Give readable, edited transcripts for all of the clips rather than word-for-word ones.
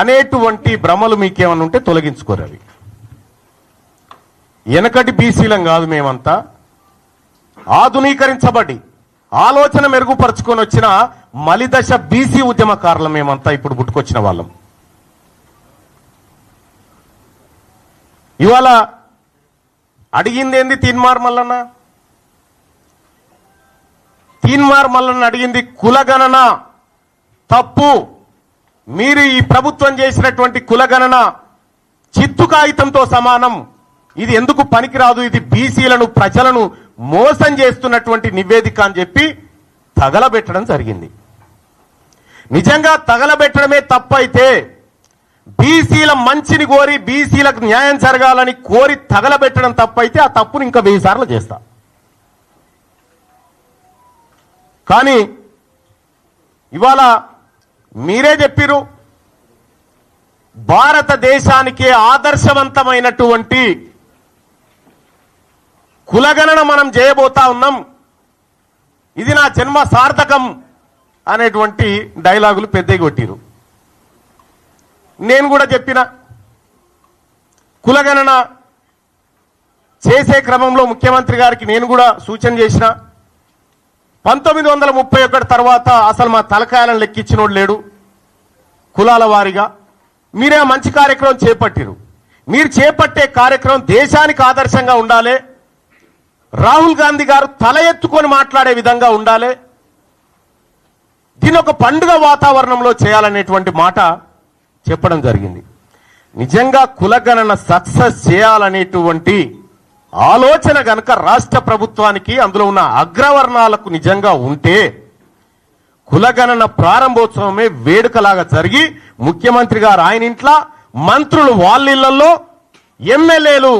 అనేటువంటి భ్రమలు మీకేమన్నా ఉంటే తొలగించుకోరు. అవి వెనకటి బీసీలం కాదు, మేమంతా ఆధునీకరించబడి ఆలోచన మెరుగుపరుచుకొని వచ్చిన మలిదశ బీసీ ఉద్యమకారులం మేమంతా ఇప్పుడు పుట్టుకొచ్చిన వాళ్ళం. ఇవాళ అడిగింది ఏంది తీన్మార్ మల్లన్న? తీన్మార్ మల్లన్న అడిగింది కులగణన తప్పు, మీరు ఈ ప్రభుత్వం చేసినటువంటి కులగణన చిత్తు కాగితంతో సమానం, ఇది ఎందుకు పనికిరాదు, ఇది బీసీలను ప్రజలను మోసం చేస్తున్నటువంటి నివేదిక అని చెప్పి తగలబెట్టడం జరిగింది. నిజంగా తగలబెట్టడమే తప్పైతే, బీసీల మంచిని కోరి బీసీలకు న్యాయం జరగాలని కోరి తగలబెట్టడం తప్పైతే ఆ తప్పును ఇంకా 1000 సార్లు చేస్తా. కానీ ఇవాళ మీరే చెప్పిరు, భారతదేశానికి ఆదర్శవంతమైనటువంటి కులగణన మనం చేయబోతా ఉన్నాం, ఇది నా జన్మ సార్థకం అనేటువంటి డైలాగులు పెద్దగా కొట్టిరు. నేను కూడా చెప్పిన, కులగణన చేసే క్రమంలో ముఖ్యమంత్రి గారికి నేను కూడా సూచన చేసిన. 1931 తర్వాత అసలు మా తలకాయలను లెక్కించినోడు లేడు కులాల వారీగా. మీరే మంచి కార్యక్రమం చేపట్టిరు. మీరు చేపట్టే కార్యక్రమం దేశానికి ఆదర్శంగా ఉండాలి, రాహుల్ గాంధీ గారు తల ఎత్తుకొని మాట్లాడే విధంగా ఉండాలి, దీని ఒక పండుగ వాతావరణంలో చేయాలనేటువంటి మాట చెప్పడం జరిగింది. నిజంగా కులగణన సక్సెస్ చేయాలనేటువంటి ఆలోచన గనక రాష్ట్ర ప్రభుత్వానికి, అందులో ఉన్న అగ్రవర్ణాలకు నిజంగా ఉంటే, కులగణన ప్రారంభోత్సవమే వేడుకలాగా జరిగి ముఖ్యమంత్రి గారు ఆయన ఇంట్లో, మంత్రులు వాళ్ళ ఇళ్లలో, ఎమ్మెల్యేలు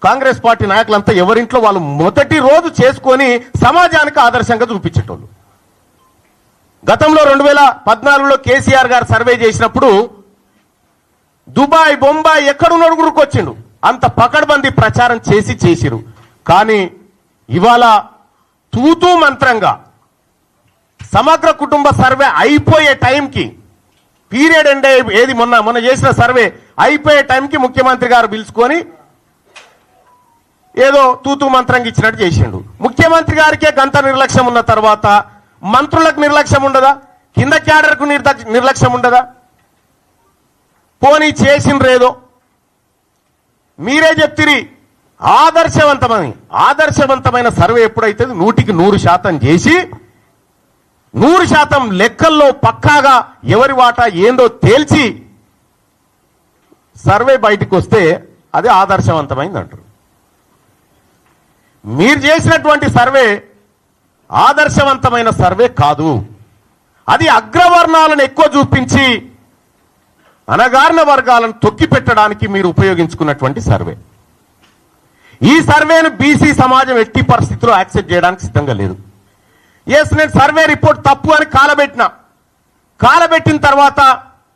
కాంగ్రెస్ పార్టీ నాయకులంతా ఎవరింట్లో వాళ్ళు మొదటి రోజు చేసుకొని సమాజానికి ఆదర్శంగా చూపించేటోళ్ళు. గతంలో 2014లో కేసీఆర్ గారు సర్వే చేసినప్పుడు దుబాయ్, బొంబాయి ఎక్కడున్నాడు గురుకొచ్చిండు, అంత పకడ్బందీ ప్రచారం చేసిరు. కానీ ఇవాళ తూతూ మంత్రంగా సమగ్ర కుటుంబ సర్వే అయిపోయే టైంకి, పీరియడ్ ఎండ్ ఏది మొన్న చేసిన సర్వే అయిపోయే టైంకి ముఖ్యమంత్రి గారు పిలుచుకొని ఏదో తూతూ మంత్రంగా ఇచ్చినట్టు చేసిండు. ముఖ్యమంత్రి గారికే గంత నిర్లక్ష్యం ఉన్న తర్వాత మంత్రులకు నిర్లక్ష్యం ఉండదా? కింద క్యాడర్కు నిర్లక్ష్యం ఉండదా? పోనీ చేసిండ్రేదో మీరే చెప్తిరి ఆదర్శవంతమైన సర్వే ఎప్పుడైతే 100% చేసి 100% లెక్కల్లో పక్కాగా ఎవరి వాటా ఏందో తేల్చి సర్వే బయటికి వస్తే అది ఆదర్శవంతమైంది అంటారు. మీరు చేసినటువంటి సర్వే ఆదర్శవంతమైన సర్వే కాదు, అది అగ్రవర్ణాలను ఎక్కువ చూపించి అనగారిన వర్గాలను తొక్కి పెట్టడానికి మీరు ఉపయోగించుకున్నటువంటి సర్వే. ఈ సర్వేను బీసీ సమాజం ఎట్టి పరిస్థితుల్లో యాక్సెప్ట్ చేయడానికి సిద్ధంగా లేదు. నేను సర్వే రిపోర్ట్ తప్పు అని కాలబెట్టిన తర్వాత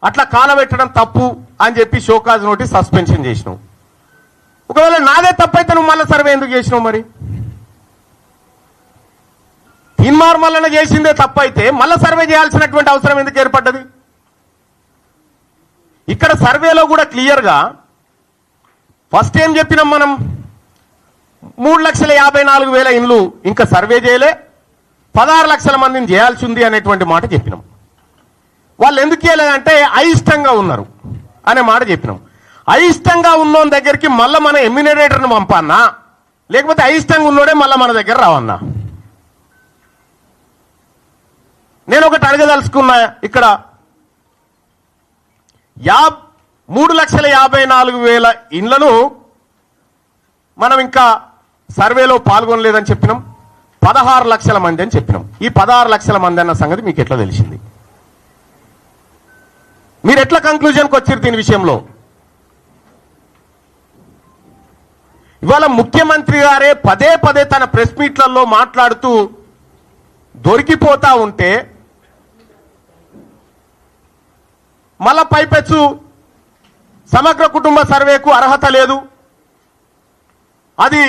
అట్లా కాలబెట్టడం తప్పు అని చెప్పి షోకాజ్ నోటీస్ సస్పెన్షన్ చేసినావు. ఒకవేళ నాదే తప్పైతే నువ్వు మళ్ళీ సర్వే ఎందుకు చేసినావు? మరి తీన్మార్ మల్లన్న చేసిందే తప్పైతే మళ్ళీ సర్వే చేయాల్సినటువంటి అవసరం ఎందుకు ఏర్పడ్డది? ఇక్కడ సర్వేలో కూడా క్లియర్గా ఫస్ట్ ఏం చెప్పినాం మనం, 3,54,000 ఇండ్లు ఇంకా సర్వే చేయలే, 16 లక్షల మందిని చేయాల్సి ఉంది అనేటువంటి మాట చెప్పినాం. వాళ్ళు ఎందుకు చేయలేదంటే అయిష్టంగా ఉన్నారు అనే మాట చెప్పినాం. అయిష్టంగా ఉన్నోని దగ్గరికి మళ్ళీ మన ఎమ్యూనరేటర్ని పంపన్నా, లేకపోతే అయిష్టంగా ఉన్నోడే మళ్ళీ మన దగ్గర రావన్నా? నేను ఒకటి అడగదలుచుకున్నా, ఇక్కడ 3,54,000 ఇండ్లను మనం ఇంకా సర్వేలో పాల్గొనలేదని చెప్పినాం, 16 లక్షల మంది అని చెప్పినాం. ఈ 16 లక్షల మంది అన్న సంగతి మీకు ఎట్లా తెలిసింది? మీరు ఎట్లా కంక్లూజన్కి వచ్చారు దీని విషయంలో? ఇవాళ ముఖ్యమంత్రి గారే పదే తన ప్రెస్ మీట్లలో మాట్లాడుతూ దొరికిపోతా ఉంటే, మళ్ళా పైపెచ్చు సమగ్ర కుటుంబ సర్వేకు అర్హత లేదు, అది